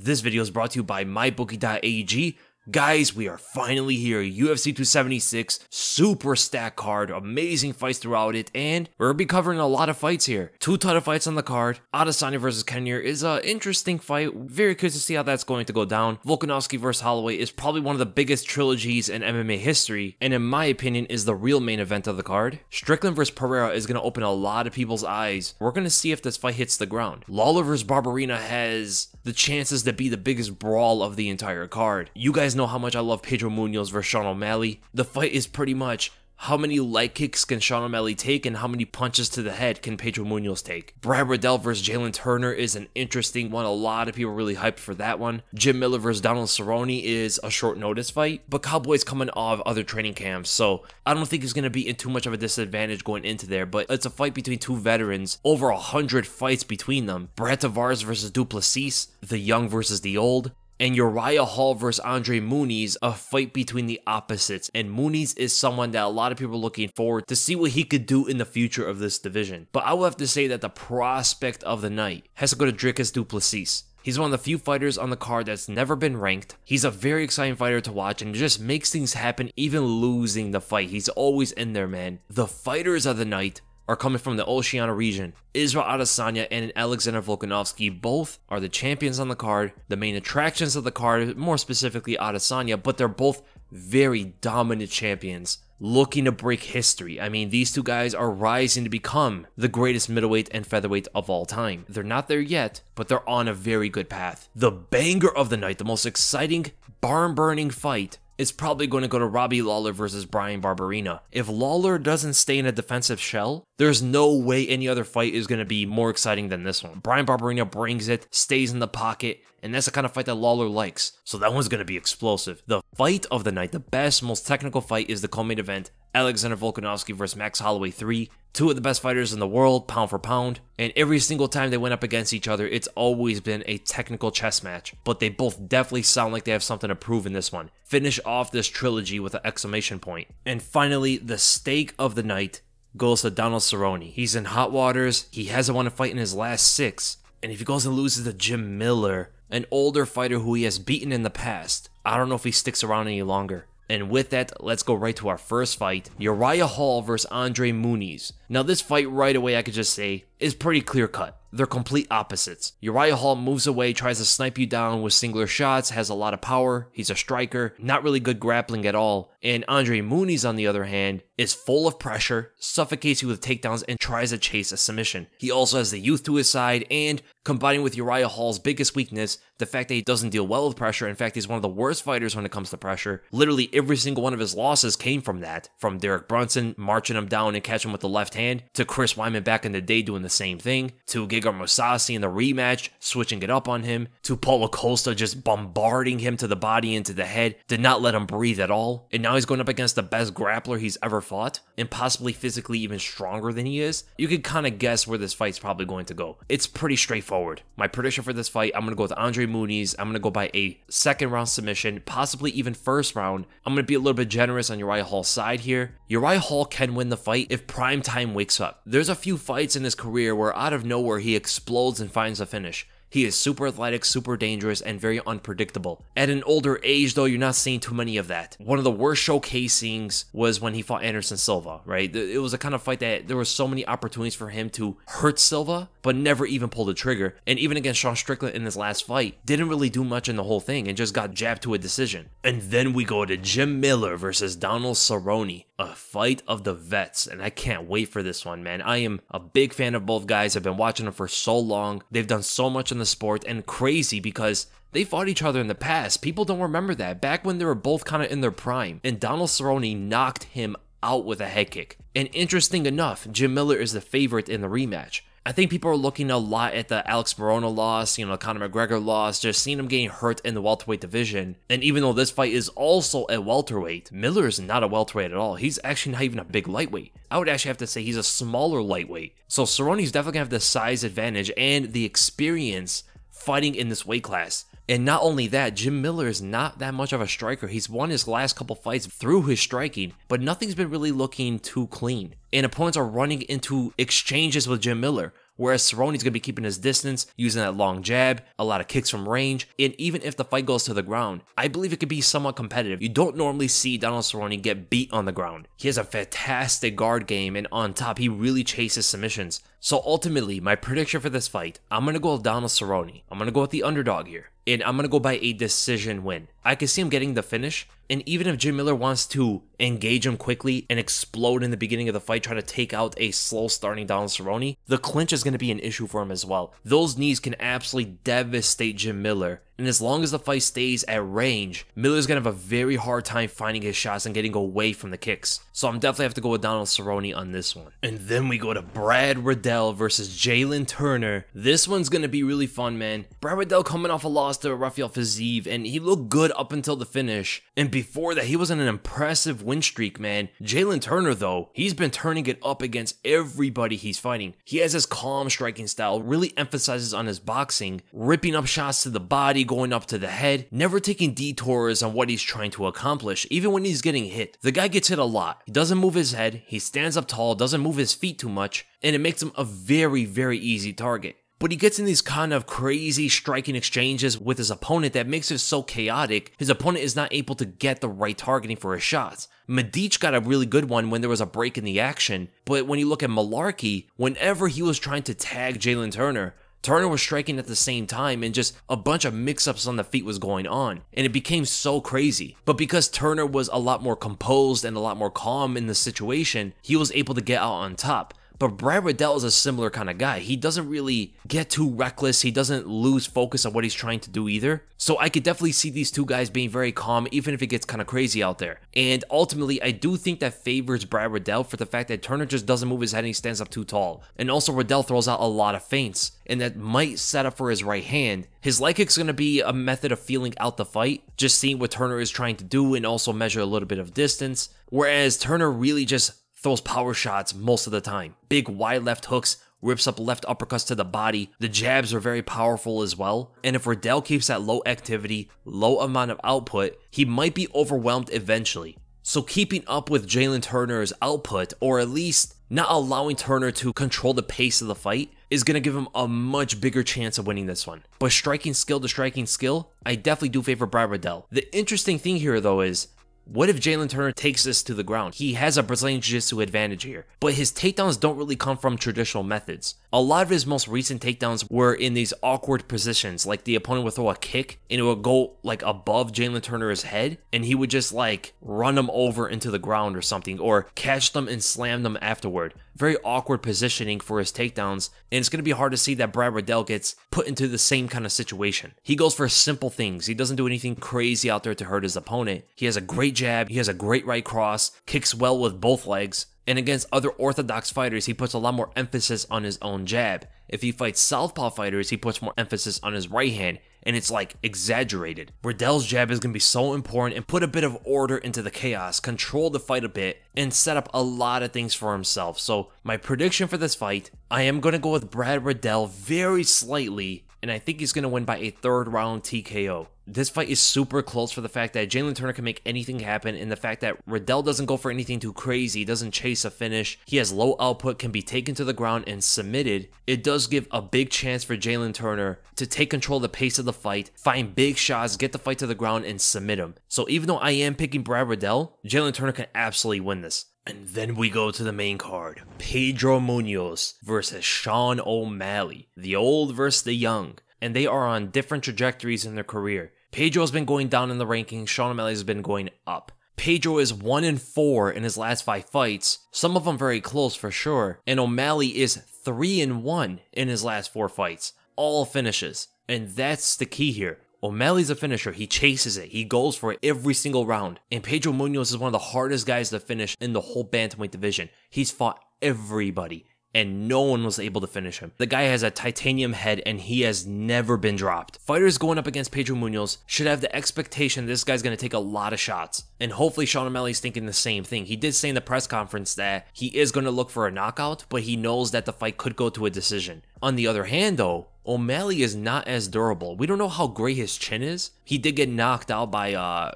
This video is brought to you by mybookie.ag. Guys, we are finally here. UFC 276, super stacked card, amazing fights throughout it, and we're going to be covering a lot of fights here. Two title fights on the card. Adesanya versus Cannonier is an interesting fight. Very curious to see how that's going to go down. Volkanovski versus Holloway is probably one of the biggest trilogies in MMA history, and in my opinion is the real main event of the card. Strickland versus Pereira is going to open a lot of people's eyes. We're going to see if this fight hits the ground. Lawler versus Barberena has the chances to be the biggest brawl of the entire card. You guys know how much I love Pedro Munhoz versus Sean O'Malley. The fight is pretty much how many leg kicks can Sean O'Malley take and how many punches to the head can Pedro Munhoz take. Riddell versus Jalin is an interesting one. A lot of people are really hyped for that one. Jim Miller versus Cerrone is a short notice fight, but Cowboy's coming off other training camps, so I don't think he's going to be in too much of a disadvantage going into there, but it's a fight between two veterans, over 100 fights between them. Brett Tavares versus Duplessis, the young versus the old. And Uriah Hall versus Muniz, a fight between the opposites. And Muniz is someone that a lot of people are looking forward to see what he could do in the future of this division. But I will have to say that the prospect of the night has to go to Dricus Duplessis. He's one of the few fighters on the card that's never been ranked. He's a very exciting fighter to watch and just makes things happen even losing the fight. He's always in there, man. The fighters of the night are coming from the Oceania region. Israel Adesanya and Alexander Volkanovski both are the champions on the card, the main attractions of the card, more specifically Adesanya, but they're both very dominant champions looking to break history. I mean, these two guys are rising to become the greatest middleweight and featherweight of all time. They're not there yet, but they're on a very good path. The banger of the night, the most exciting, barn-burning fight, is probably going to go to Robbie Lawler versus Bryan Barberena. If Lawler doesn't stay in a defensive shell, there's no way any other fight is going to be more exciting than this one. Bryan Barberena brings it, stays in the pocket, and that's the kind of fight that Lawler likes. So that one's going to be explosive. The fight of the night, the best, most technical fight is the co-main event. Alexander Volkanovski versus Max Holloway 3. Two of the best fighters in the world, pound for pound. And every single time they went up against each other, it's always been a technical chess match. But they both definitely sound like they have something to prove in this one. Finish off this trilogy with an exclamation point. And finally, the stake of the night goes to Donald Cerrone. He's in hot waters. He hasn't won a fight in his last 6. And if he goes and loses to Jim Miller, an older fighter who he has beaten in the past, I don't know if he sticks around any longer. And with that, let's go right to our first fight, Uriah Hall versus Muniz. Now this fight right away, I could just say, is pretty clear cut. They're complete opposites. Uriah Hall moves away, tries to snipe you down with singular shots, has a lot of power, he's a striker, not really good grappling at all. And Muniz, on the other hand, is full of pressure, suffocates you with takedowns, and tries to chase a submission. He also has the youth to his side, and combining with Uriah Hall's biggest weakness, the fact that he doesn't deal well with pressure. In fact, he's one of the worst fighters when it comes to pressure. Literally every single one of his losses came from that. From Derek Brunson marching him down and catching him with the left hand, to Chris Weidman back in the day doing the same thing, to Gegard Mousasi in the rematch, switching it up on him, to Paulo Costa just bombarding him to the body and to the head, did not let him breathe at all. And now he's going up against the best grappler he's ever fought, and possibly physically even stronger than he is. You could kind of guess where this fight's probably going to go. It's pretty straightforward. My prediction for this fight, I'm going to go with Muniz. I'm going to go by a second round submission, possibly even first round. I'm going to be a little bit generous on Uriah Hall's side here. Uriah Hall can win the fight if Prime Time wakes up. There's a few fights in his career where out of nowhere he explodes and finds a finish. He is super athletic, super dangerous, and very unpredictable. At an older age, though, you're not seeing too many of that. One of the worst showcasings was when he fought Anderson Silva, right? It was a kind of fight that there were so many opportunities for him to hurt Silva, but never even pulled the trigger. And even against Sean Strickland in his last fight, didn't really do much in the whole thing and just got jabbed to a decision. And then we go to Jim Miller versus Donald Cerrone, a fight of the vets, and I can't wait for this one, man. I am a big fan of both guys. I've been watching them for so long. They've done so much in the sport, and crazy because they fought each other in the past. People don't remember that. Back when they were both kind of in their prime, and Donald Cerrone knocked him out with a head kick. And interesting enough, Jim Miller is the favorite in the rematch. I think people are looking a lot at the Alex Morono loss, Conor McGregor loss, just seeing him getting hurt in the welterweight division. And even though this fight is also at welterweight, Miller is not a welterweight at all. He's actually not even a big lightweight. I would actually have to say he's a smaller lightweight. So Cerrone's definitely going to have the size advantage and the experience fighting in this weight class. And not only that, Jim Miller is not that much of a striker. He's won his last couple fights through his striking, but nothing's been really looking too clean. And opponents are running into exchanges with Jim Miller, whereas Cerrone's gonna be keeping his distance, using that long jab, a lot of kicks from range, and even if the fight goes to the ground, I believe it could be somewhat competitive. You don't normally see Donald Cerrone get beat on the ground. He has a fantastic guard game, and on top, he really chases submissions. So ultimately, my prediction for this fight, I'm gonna go with Donald Cerrone. I'm gonna go with the underdog here, and I'm gonna go by a decision win. I can see him getting the finish, and even if Jim Miller wants to engage him quickly and explode in the beginning of the fight, trying to take out a slow starting Donald Cerrone, the clinch is going to be an issue for him as well. Those knees can absolutely devastate Jim Miller, and as long as the fight stays at range, Miller's going to have a very hard time finding his shots and getting away from the kicks. So I'm definitely have to go with Donald Cerrone on this one. And then we go to Brad Riddell versus Jalin Turner. This one's going to be really fun, man. Brad Riddell coming off a loss to Rafael Fiziev, and he looked good up until the finish. And before that, he was on an impressive win streak, man. Jalin Turner, though, he's been turning it up against everybody he's fighting. He has his calm striking style, really emphasizes on his boxing, ripping up shots to the body, going up to the head, never taking detours on what he's trying to accomplish, even when he's getting hit. The guy gets hit a lot. He doesn't move his head, he stands up tall, doesn't move his feet too much, and it makes him a very, very easy target. But he gets in these kind of crazy striking exchanges with his opponent that makes it so chaotic, his opponent is not able to get the right targeting for his shots. Medic got a really good one when there was a break in the action, but when you look at Malarkey, whenever he was trying to tag Jalin Turner, Turner was striking at the same time, and just a bunch of mix-ups on the feet was going on, and it became so crazy. But because Turner was a lot more composed and a lot more calm in the situation, he was able to get out on top. But Brad Riddell is a similar kind of guy. He doesn't really get too reckless. He doesn't lose focus on what he's trying to do either. So I could definitely see these two guys being very calm, even if it gets kind of crazy out there. And ultimately, I do think that favors Brad Riddell for the fact that Turner just doesn't move his head and he stands up too tall. And also Riddell throws out a lot of feints, and that might set up for his right hand. His leg kick's going to be a method of feeling out the fight, just seeing what Turner is trying to do and also measure a little bit of distance. Whereas Turner really just throws power shots most of the time. Big wide left hooks, rips up left uppercuts to the body. The jabs are very powerful as well. And if Riddell keeps that low activity, low amount of output, he might be overwhelmed eventually. So keeping up with Jalin Turner's output, or at least not allowing Turner to control the pace of the fight, is going to give him a much bigger chance of winning this one. But striking skill to striking skill, I definitely do favor Brad Riddell. The interesting thing here though is, what if Jalin Turner takes this to the ground? He has a Brazilian Jiu-Jitsu advantage here, but his takedowns don't really come from traditional methods. A lot of his most recent takedowns were in these awkward positions, like the opponent would throw a kick and it would go like above Jalin Turner's head, and he would just like run them over into the ground or something, or catch them and slam them afterward. Very awkward positioning for his takedowns, and it's going to be hard to see that Brad Riddell gets put into the same kind of situation. He goes for simple things. He doesn't do anything crazy out there to hurt his opponent. He has a great jab, he has a great right cross, kicks well with both legs, and against other orthodox fighters, he puts a lot more emphasis on his own jab. If he fights southpaw fighters, he puts more emphasis on his right hand, and it's like exaggerated. Riddell's jab is going to be so important and put a bit of order into the chaos, control the fight a bit, and set up a lot of things for himself. So my prediction for this fight, I am going to go with Brad Riddell very slightly, and I think he's going to win by a third round TKO. This fight is super close for the fact that Jalin Turner can make anything happen, and the fact that Riddell doesn't go for anything too crazy, doesn't chase a finish, he has low output, can be taken to the ground and submitted. It does give a big chance for Jalin Turner to take control of the pace of the fight, find big shots, get the fight to the ground, and submit him. So even though I am picking Brad Riddell, Jalin Turner can absolutely win this. And then we go to the main card. Pedro Munhoz versus Sean O'Malley. The old versus the young. And they are on different trajectories in their career. Pedro's been going down in the rankings, Sean O'Malley has been going up. Pedro is 1-4 in his last 5 fights, some of them very close for sure, and O'Malley is 3-1 in his last 4 fights, all finishes. And that's the key here. O'Malley's a finisher, he chases it, he goes for it every single round, and Pedro Munhoz is one of the hardest guys to finish in the whole bantamweight division. He's fought everybody, and no one was able to finish him. The guy has a titanium head and he has never been dropped. Fighters going up against Pedro Munhoz should have the expectation this guy's going to take a lot of shots. And hopefully Sean O'Malley's thinking the same thing. He did say in the press conference that he is going to look for a knockout, but he knows that the fight could go to a decision. On the other hand though, O'Malley is not as durable. We don't know how great his chin is. He did get knocked out by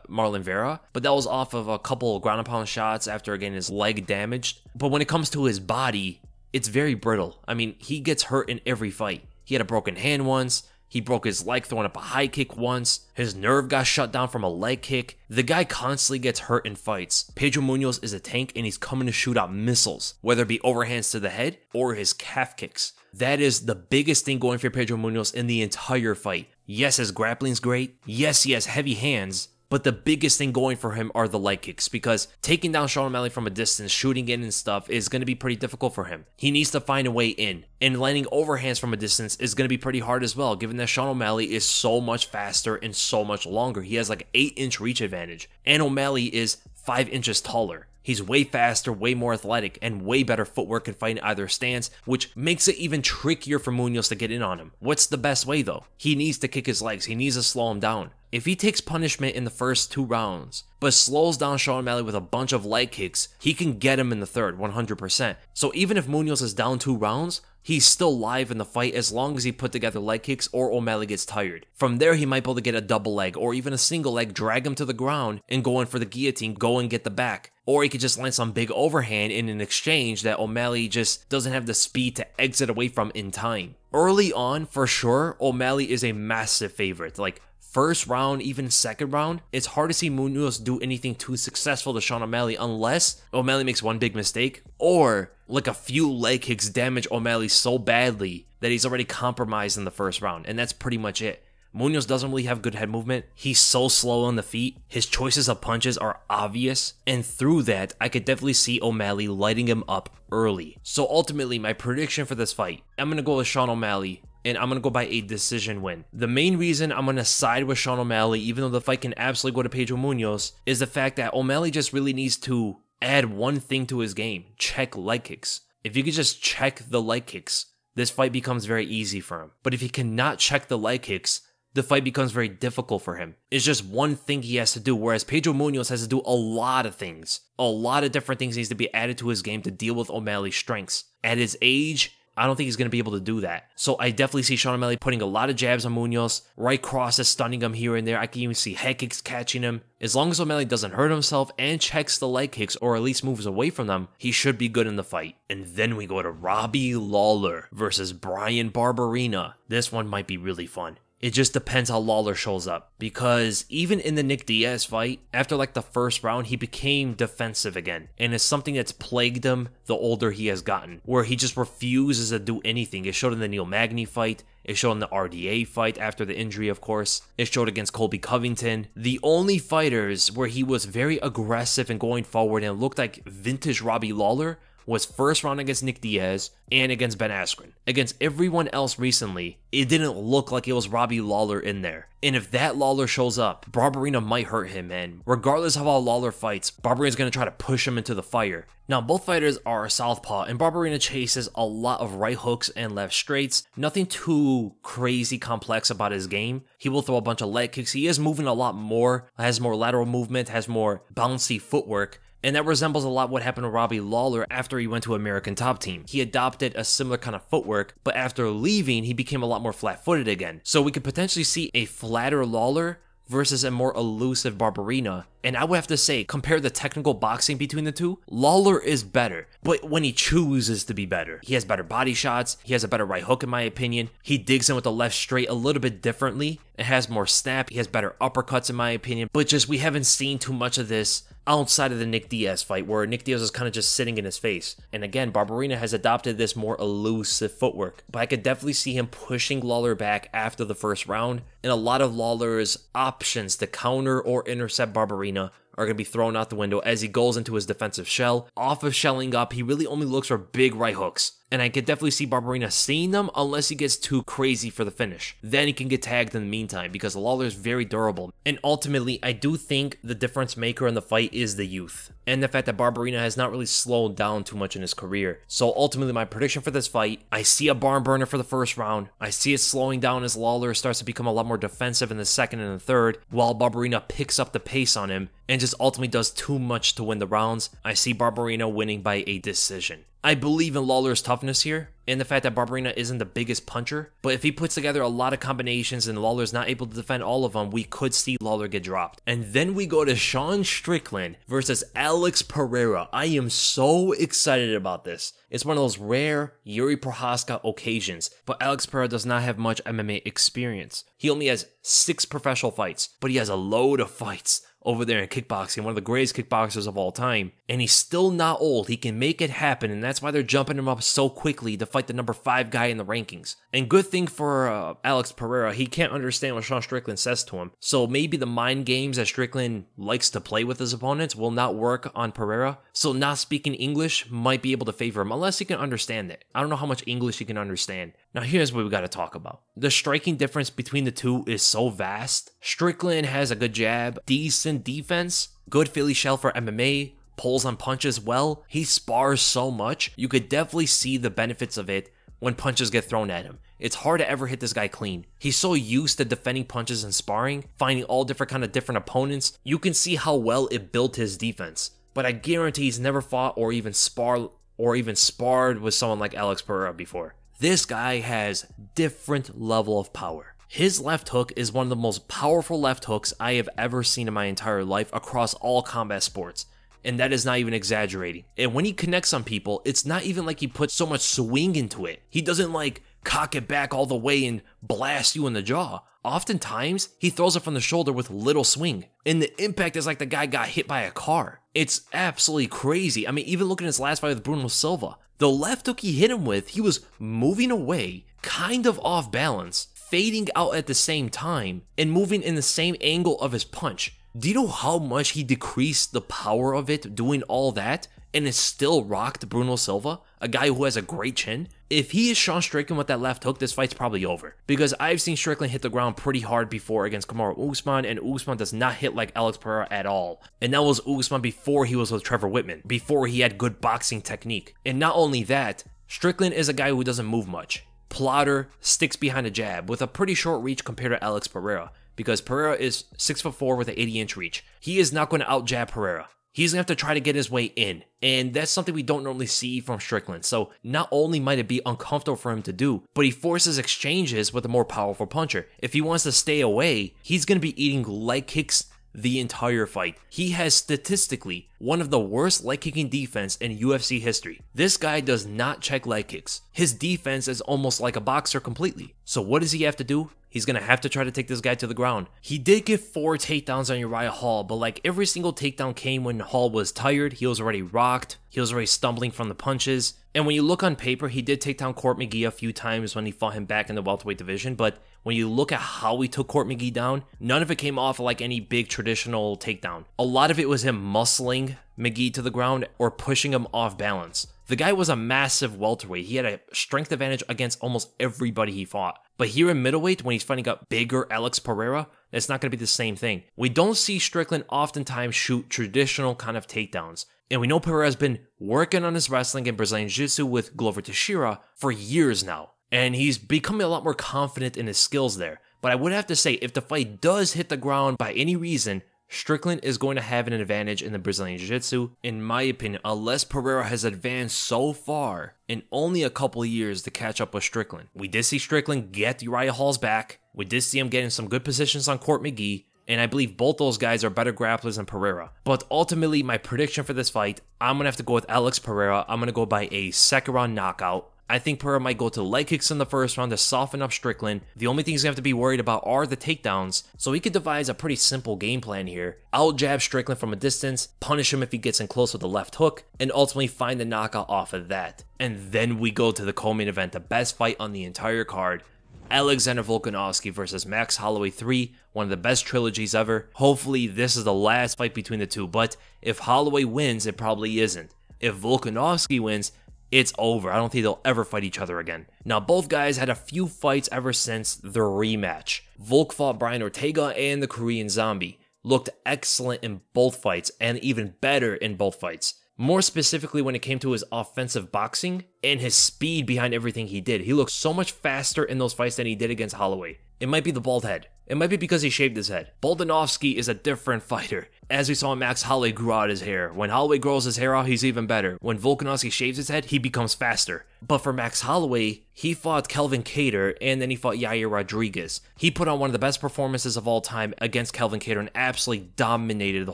Marlon Vera, but that was off of a couple of ground and pound shots after getting his leg damaged. But when it comes to his body, it's very brittle. I mean, he gets hurt in every fight. He had a broken hand once. He broke his leg throwing up a high kick once. His nerve got shut down from a leg kick. The guy constantly gets hurt in fights. Pedro Munhoz is a tank and he's coming to shoot out missiles, whether it be overhands to the head or his calf kicks. That is the biggest thing going for Pedro Munhoz in the entire fight. Yes, his grappling's great. Yes, he has heavy hands. But the biggest thing going for him are the leg kicks, because taking down Sean O'Malley from a distance, shooting in and stuff is going to be pretty difficult for him. He needs to find a way in, and landing overhands from a distance is going to be pretty hard as well, given that Sean O'Malley is so much faster and so much longer. He has like an 8-inch reach advantage, and O'Malley is 5 inches taller. He's way faster, way more athletic, and way better footwork and fight in either stance, which makes it even trickier for Munhoz to get in on him. What's the best way though? He needs to kick his legs. He needs to slow him down. If he takes punishment in the first 2 rounds, but slows down Sean O'Malley with a bunch of leg kicks, he can get him in the third, 100%. So even if Munhoz is down 2 rounds, he's still live in the fight as long as he put together leg kicks or O'Malley gets tired. From there, he might be able to get a double leg or even a single leg, drag him to the ground and go in for the guillotine, go and get the back. Or he could just land some big overhand in an exchange that O'Malley just doesn't have the speed to exit away from in time. Early on, for sure, O'Malley is a massive favorite. Like, first round, even second round, it's hard to see Munhoz do anything too successful to Sean O'Malley unless O'Malley makes one big mistake or like a few leg kicks damage O'Malley so badly that he's already compromised in the first round, and that's pretty much it. Munhoz doesn't really have good head movement. He's so slow on the feet. His choices of punches are obvious. And through that, I could definitely see O'Malley lighting him up early. So ultimately, my prediction for this fight, I'm going to go with Sean O'Malley. And I'm going to go by a decision win. The main reason I'm going to side with Sean O'Malley, even though the fight can absolutely go to Pedro Munhoz, is the fact that O'Malley just really needs to add one thing to his game. Check leg kicks. If you could just check the leg kicks, this fight becomes very easy for him. But if he cannot check the leg kicks, the fight becomes very difficult for him. It's just one thing he has to do, whereas Pedro Munhoz has to do a lot of things. A lot of different things needs to be added to his game to deal with O'Malley's strengths. At his age, I don't think he's going to be able to do that. So I definitely see Sean O'Malley putting a lot of jabs on Munhoz, right crosses stunning him here and there. I can even see head kicks catching him. As long as O'Malley doesn't hurt himself and checks the leg kicks or at least moves away from them, he should be good in the fight. And then we go to Robbie Lawler versus Bryan Barberena. This one might be really fun. It just depends how Lawler shows up, because even in the Nick Diaz fight, after like the first round, he became defensive again, and it's something that's plagued him the older he has gotten, where he just refuses to do anything. It showed in the Neil Magny fight, it showed in the RDA fight after the injury, of course, it showed against Colby Covington. The only fighters where he was very aggressive and going forward and looked like vintage Robbie Lawler was first round against Nick Diaz and against Ben Askren. Against everyone else recently, it didn't look like it was Robbie Lawler in there. And if that Lawler shows up, Barberena might hurt him, man. Regardless of how Lawler fights, Barberena's going to try to push him into the fire. Now, both fighters are southpaw, and Barberena chases a lot of right hooks and left straights. Nothing too crazy complex about his game. He will throw a bunch of leg kicks. He is moving a lot more, has more lateral movement, has more bouncy footwork. And that resembles a lot what happened to Robbie Lawler after he went to American Top Team. He adopted a similar kind of footwork, but after leaving, he became a lot more flat-footed again. So we could potentially see a flatter Lawler versus a more elusive Barberena. And I would have to say, compare the technical boxing between the two, Lawler is better, but when he chooses to be better. He has better body shots, he has a better right hook in my opinion, he digs in with the left straight a little bit differently, it has more snap, he has better uppercuts in my opinion, but just we haven't seen too much of this outside of the Nick Diaz fight, where Nick Diaz is kind of just sitting in his face. And again, Barberena has adopted this more elusive footwork, but I could definitely see him pushing Lawler back after the first round, and a lot of Lawler's options to counter or intercept Barberena are going to be thrown out the window as he goes into his defensive shell. Off of shelling up, he really only looks for big right hooks. And I could definitely see Barberena seeing them unless he gets too crazy for the finish. Then he can get tagged in the meantime because Lawler is very durable. And ultimately, I do think the difference maker in the fight is the youth. And the fact that Barberena has not really slowed down too much in his career. So ultimately, my prediction for this fight, I see a barn burner for the first round. I see it slowing down as Lawler starts to become a lot more defensive in the second and the third, while Barberena picks up the pace on him and just ultimately does too much to win the rounds. I see Barberena winning by a decision. I believe in Lawler's toughness here, and the fact that Barberena isn't the biggest puncher, but if he puts together a lot of combinations and Lawler's not able to defend all of them, we could see Lawler get dropped. And then we go to Sean Strickland versus Alex Pereira. I am so excited about this. It's one of those rare Yuri Prochazka occasions, but Alex Pereira does not have much MMA experience. He only has 6 professional fights, but he has a load of fights over there in kickboxing, one of the greatest kickboxers of all time. And he's still not old. He can make it happen, and that's why they're jumping him up so quickly to fight the number 5 guy in the rankings. And good thing for Alex Pereira, he can't understand what Sean Strickland says to him. So maybe the mind games that Strickland likes to play with his opponents will not work on Pereira. So not speaking English might be able to favor him, unless he can understand it. I don't know how much English he can understand. Now here's what we got to talk about. The striking difference between the two is so vast. Strickland has a good jab, decent defense, good Philly shell for MMA, pulls on punches well. He spars so much. You could definitely see the benefits of it when punches get thrown at him. It's hard to ever hit this guy clean. He's so used to defending punches and sparring, finding all different opponents. You can see how well it built his defense. But I guarantee he's never fought or even sparred with someone like Alex Pereira before. This guy has different level of power. His left hook is one of the most powerful left hooks I have ever seen in my entire life across all combat sports. And that is not even exaggerating. And when he connects on people, it's not even like he puts so much swing into it. He doesn't like cock it back all the way and blast you in the jaw. Oftentimes, he throws it from the shoulder with little swing. And the impact is like the guy got hit by a car. It's absolutely crazy. I mean, even looking at his last fight with Bruno Silva, the left hook he hit him with, he was moving away, kind of off balance, fading out at the same time, and moving in the same angle of his punch. Do you know how much he decreased the power of it doing all that, and it still rocked Bruno Silva, a guy who has a great chin? If he is Sean Strickland with that left hook, this fight's probably over. Because I've seen Strickland hit the ground pretty hard before against Kamaru Usman, and Usman does not hit like Alex Pereira at all. And that was Usman before he was with Trevor Whitman, before he had good boxing technique. And not only that, Strickland is a guy who doesn't move much. Plotter, sticks behind a jab with a pretty short reach compared to Alex Pereira, because Pereira is 6'4" with an 80-inch reach. He is not going to out-jab Pereira. He's going to have to try to get his way in, and that's something we don't normally see from Strickland. So not only might it be uncomfortable for him to do, but he forces exchanges with a more powerful puncher. If he wants to stay away, he's going to be eating leg kicks the entire fight. He has statistically one of the worst leg kicking defense in UFC history. This guy does not check leg kicks. His defense is almost like a boxer completely. So what does he have to do? He's going to have to try to take this guy to the ground. He did get 4 takedowns on Uriah Hall, but like every single takedown came when Hall was tired. He was already rocked. He was already stumbling from the punches. And when you look on paper, he did take down Court McGee a few times when he fought him back in the welterweight division, but when you look at how he took Court McGee down, none of it came off like any big traditional takedown. A lot of it was him muscling McGee to the ground or pushing him off balance. The guy was a massive welterweight. He had a strength advantage against almost everybody he fought. But here in middleweight, when he's fighting a bigger Alex Pereira, it's not going to be the same thing. We don't see Strickland oftentimes shoot traditional kind of takedowns. And we know Pereira's been working on his wrestling and Brazilian Jiu-Jitsu with Glover Teixeira for years now. And he's becoming a lot more confident in his skills there. But I would have to say, if the fight does hit the ground by any reason, Strickland is going to have an advantage in the Brazilian Jiu-Jitsu, in my opinion, unless Pereira has advanced so far in only a couple of years to catch up with Strickland. We did see Strickland get Uriah Hall's back. We did see him getting some good positions on Court McGee, and I believe both those guys are better grapplers than Pereira. But ultimately, my prediction for this fight, I'm going to have to go with Alex Pereira. I'm going to go by a second round knockout. I think Pereira might go to leg kicks in the first round to soften up Strickland. The only thing he's going to have to be worried about are the takedowns, so he could devise a pretty simple game plan here. Out jab Strickland from a distance, punish him if he gets in close with the left hook, and ultimately find the knockout off of that. And then we go to the co-main event, the best fight on the entire card. Alexander Volkanovski versus Max Holloway 3, one of the best trilogies ever. Hopefully this is the last fight between the two, but if Holloway wins, it probably isn't. If Volkanovski wins, it's over. I don't think they'll ever fight each other again. Now, both guys had a few fights ever since the rematch. Volk fought Brian Ortega and the Korean Zombie. Looked excellent in both fights, and even better in both fights. More specifically when it came to his offensive boxing and his speed behind everything he did. He looked so much faster in those fights than he did against Holloway. It might be the bald head. It might be because he shaved his head. Volkanovski is a different fighter. As we saw, Max Holloway grew out his hair. When Holloway grows his hair out, he's even better. When Volkanovski shaves his head, he becomes faster. But for Max Holloway, he fought Kelvin Kattar and then he fought Yair Rodriguez. He put on one of the best performances of all time against Kelvin Kattar and absolutely dominated the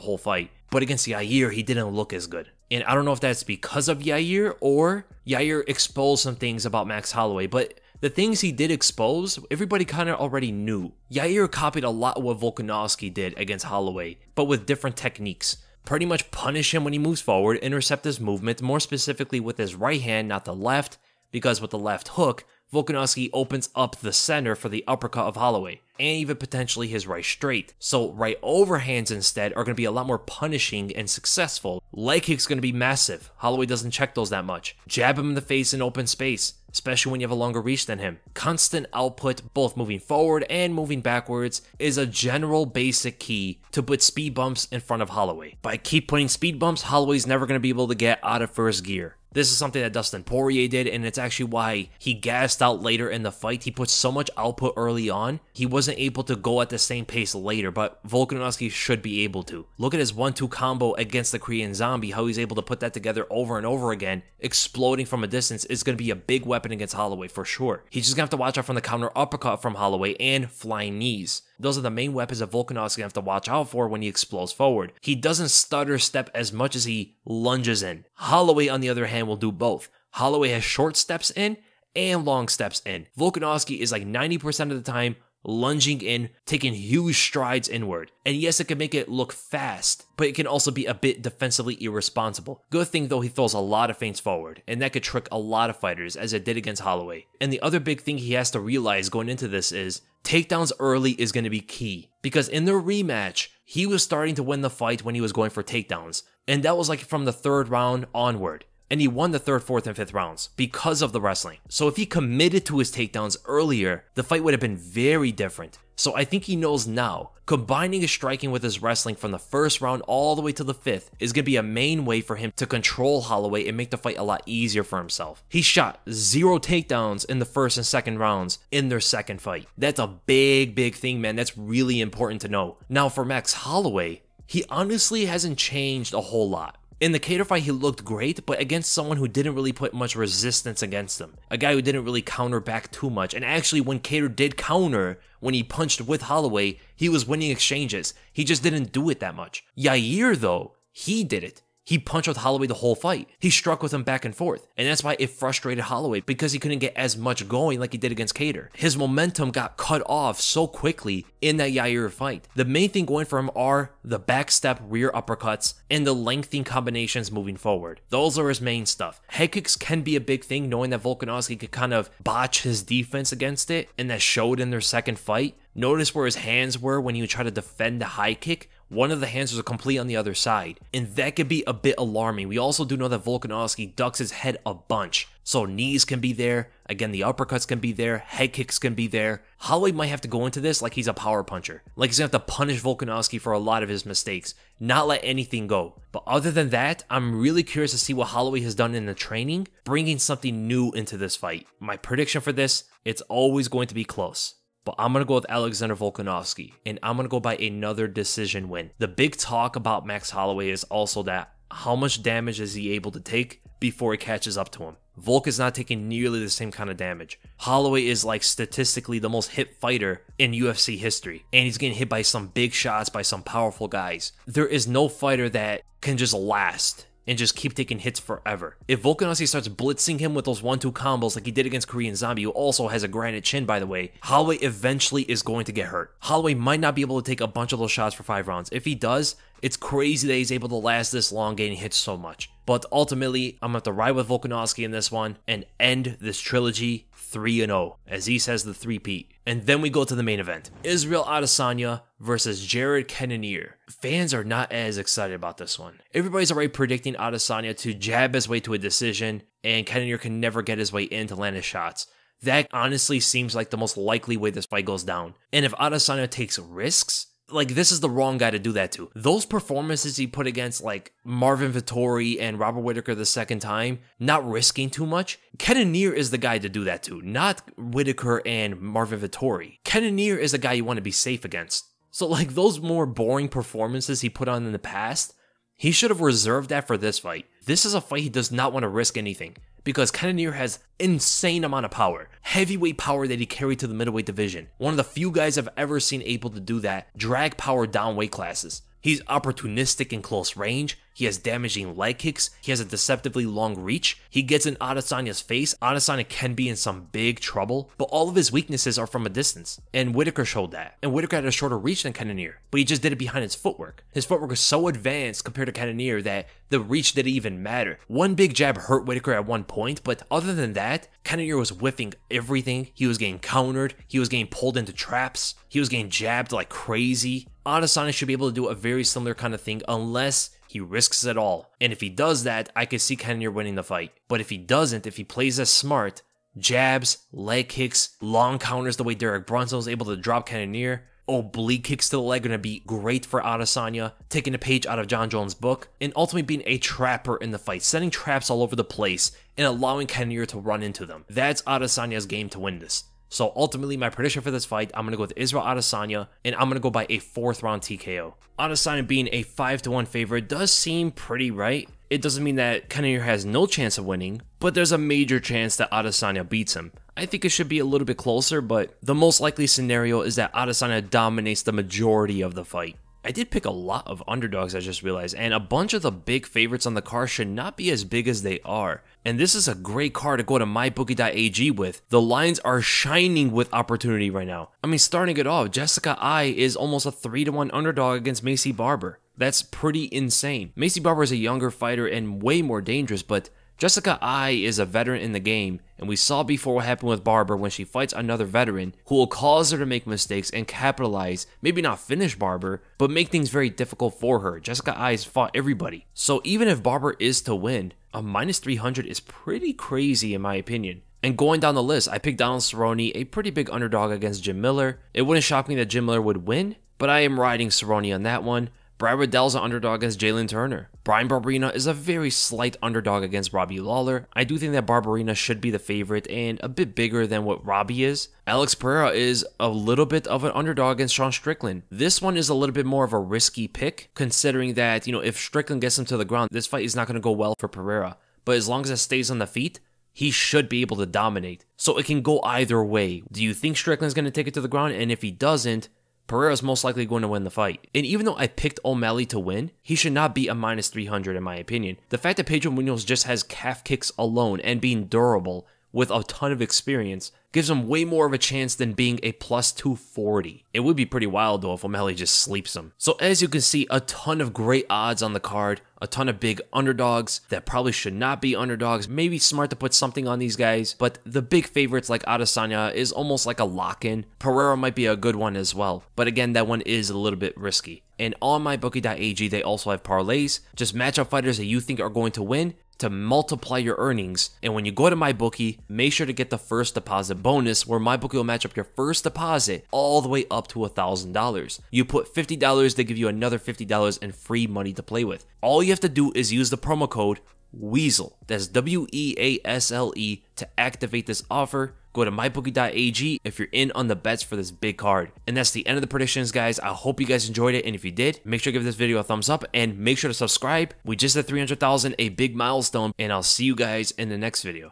whole fight. But against Yair, he didn't look as good. And I don't know if that's because of Yair or Yair exposed some things about Max Holloway, but the things he did expose, everybody kind of already knew. Yair copied a lot of what Volkanovski did against Holloway, but with different techniques. Pretty much punish him when he moves forward, intercept his movement, more specifically with his right hand, not the left, because with the left hook, Volkanovski opens up the center for the uppercut of Holloway, and even potentially his right straight. So right overhands instead are going to be a lot more punishing and successful. Leg kick's going to be massive. Holloway doesn't check those that much. Jab him in the face in open space, especially when you have a longer reach than him. Constant output, both moving forward and moving backwards, is a general basic key to put speed bumps in front of Holloway. By keep putting speed bumps, Holloway's never going to be able to get out of first gear. This is something that Dustin Poirier did, and it's actually why he gassed out later in the fight. He put so much output early on, he wasn't able to go at the same pace later, but Volkanovski should be able to. Look at his 1-2 combo against the Korean Zombie, how he's able to put that together over and over again. Exploding from a distance is going to be a big weapon against Holloway for sure. He's just going to have to watch out from the counter uppercut from Holloway and flying knees. Those are the main weapons that Volkanovski have to watch out for when he explodes forward. He doesn't stutter step as much as he lunges in. Holloway, on the other hand, will do both. Holloway has short steps in and long steps in. Volkanovski is like 90% of the time lunging in, taking huge strides inward. And yes, it can make it look fast, but it can also be a bit defensively irresponsible. Good thing though, he throws a lot of feints forward, and that could trick a lot of fighters, as it did against Holloway. And the other big thing he has to realize going into this is takedowns early is going to be key, because in the rematch, he was starting to win the fight when he was going for takedowns, and that was like from the 3rd round onward. And he won the 3rd, 4th, and 5th rounds because of the wrestling. So if he committed to his takedowns earlier, the fight would have been very different. So I think he knows now, combining his striking with his wrestling from the 1st round all the way to the 5th is going to be a main way for him to control Holloway and make the fight a lot easier for himself. He shot 0 takedowns in the 1st and 2nd rounds in their 2nd fight. That's a big thing, man. That's really important to know. Now for Max Holloway, he honestly hasn't changed a whole lot. In the Kattar fight, he looked great, but against someone who didn't really put much resistance against him. A guy who didn't really counter back too much. And actually, when Kattar did counter, when he punched with Holloway, he was winning exchanges. He just didn't do it that much. Yair, though, he did it. He punched with Holloway the whole fight. He struck with him back and forth. And that's why it frustrated Holloway, because he couldn't get as much going like he did against Kattar. His momentum got cut off so quickly in that Yair fight. The main thing going for him are the backstep rear uppercuts and the lengthening combinations moving forward. Those are his main stuff. Head kicks can be a big thing, knowing that Volkanovski could kind of botch his defense against it, and that showed in their 2nd fight. Notice where his hands were when he would try to defend the high kick. One of the hands was completely on the other side, and that could be a bit alarming. We also do know that Volkanovski ducks his head a bunch, so knees can be there, again the uppercuts can be there, head kicks can be there. Holloway might have to go into this like he's a power puncher, like he's gonna have to punish Volkanovski for a lot of his mistakes, not let anything go. But other than that, I'm really curious to see what Holloway has done in the training, bringing something new into this fight. My prediction for this, it's always going to be close. But I'm going to go with Alexander Volkanovski, and I'm going to go by another decision win. The big talk about Max Holloway is also that how much damage is he able to take before he catches up to him. Volk is not taking nearly the same kind of damage. Holloway is like statistically the most hit fighter in UFC history, and he's getting hit by some big shots by some powerful guys. There is no fighter that can just last and just keep taking hits forever. If Volkanovski starts blitzing him with those 1-2 combos like he did against Korean Zombie, who also has a granite chin, by the way, Holloway eventually is going to get hurt. Holloway might not be able to take a bunch of those shots for 5 rounds. If he does, it's crazy that he's able to last this long getting hit so much. But ultimately, I'm going to have to ride with Volkanovski in this one and end this trilogy 3-0, as he says, the three-peat. And then we go to the main event. Israel Adesanya versus Jared Cannonier. Fans are not as excited about this one. Everybody's already predicting Adesanya to jab his way to a decision, and Cannonier can never get his way in to land his shots. That honestly seems like the most likely way this fight goes down. And if Adesanya takes risks, like, this is the wrong guy to do that to. Those performances he put against, like, Marvin Vettori and Robert Whittaker the second time, not risking too much. Cannonier is the guy to do that to, not Whittaker and Marvin Vettori. Cannonier is the guy you want to be safe against. So, like, those more boring performances he put on in the past, he should have reserved that for this fight. This is a fight he does not want to risk anything, because Cannonier has insane amount of power. Heavyweight power that he carried to the middleweight division. One of the few guys I've ever seen able to do that. Drag power down weight classes. He's opportunistic in close range. He has damaging leg kicks. He has a deceptively long reach. He gets in Adesanya's face. Adesanya can be in some big trouble, but all of his weaknesses are from a distance. And Whittaker showed that. And Whittaker had a shorter reach than Cannonier, but he just did it behind his footwork. His footwork was so advanced compared to Cannonier that the reach didn't even matter. One big jab hurt Whittaker at one point, but other than that, Cannonier was whiffing everything. He was getting countered. He was getting pulled into traps. He was getting jabbed like crazy. Adesanya should be able to do a very similar kind of thing unless he risks it all. And if he does that, I could see Cannonier winning the fight. But if he doesn't, if he plays as smart, jabs, leg kicks, long counters the way Derek Brunson was able to drop Cannonier, oblique kicks to the leg are going to be great for Adesanya, taking a page out of John Jones' book, and ultimately being a trapper in the fight, setting traps all over the place and allowing Cannonier to run into them. That's Adesanya's game to win this. So ultimately, my prediction for this fight, I'm going to go with Israel Adesanya, and I'm going to go by a 4th round TKO. Adesanya being a 5-1 favorite does seem pretty right. It doesn't mean that Cannonier has no chance of winning, but there's a major chance that Adesanya beats him. I think it should be a little bit closer, but the most likely scenario is that Adesanya dominates the majority of the fight. I did pick a lot of underdogs, I just realized, and a bunch of the big favorites on the card should not be as big as they are. And this is a great card to go to mybookie.ag with. The lines are shining with opportunity right now. I mean, starting it off, Jessica Ai is almost a 3-1 underdog against Maycee Barber. That's pretty insane. Maycee Barber is a younger fighter and way more dangerous, but Jessica Ai is a veteran in the game, and we saw before what happened with Barber when she fights another veteran who will cause her to make mistakes and capitalize, maybe not finish Barber, but make things very difficult for her. Jessica Ai has fought everybody. So even if Barber is to win, a -300 is pretty crazy in my opinion. And going down the list, I picked Donald Cerrone, a pretty big underdog against Jim Miller. It wouldn't shock me that Jim Miller would win, but I am riding Cerrone on that one. Brad Riddell's an underdog against Jalin Turner. Bryan Barberena is a very slight underdog against Robbie Lawler. I do think that Barberena should be the favorite and a bit bigger than what Robbie is. Alex Pereira is a little bit of an underdog against Sean Strickland. This one is a little bit more of a risky pick, considering that, if Strickland gets him to the ground, this fight is not going to go well for Pereira. But as long as it stays on the feet, he should be able to dominate. So it can go either way. Do you think Strickland's going to take it to the ground? And if he doesn't, Pereira's most likely going to win the fight. And even though I picked O'Malley to win, he should not be a -300 in my opinion. The fact that Pedro Munhoz just has calf kicks alone and being durable with a ton of experience gives him way more of a chance than being a +240. It would be pretty wild though if O'Malley just sleeps him. So as you can see, a ton of great odds on the card, a ton of big underdogs that probably should not be underdogs. Maybe smart to put something on these guys, but the big favorites like Adesanya is almost like a lock-in. Pereira might be a good one as well, but again, that one is a little bit risky. And on mybookie.ag, they also have parlays. Just match up fighters that you think are going to win to multiply your earnings. And when you go to MyBookie, make sure to get the first deposit bonus, where MyBookie will match up your first deposit all the way up to $1,000. You put $50, they give you another $50 in free money to play with. All you have to do is use the promo code WEASEL, that's WEASLE, to activate this offer. Go to mybookie.ag if you're in on the bets for this big card. And that's the end of the predictions, guys. I hope you guys enjoyed it, and if you did, make sure to give this video a thumbs up and make sure to subscribe. We just hit 300,000, a big milestone, and I'll see you guys in the next video.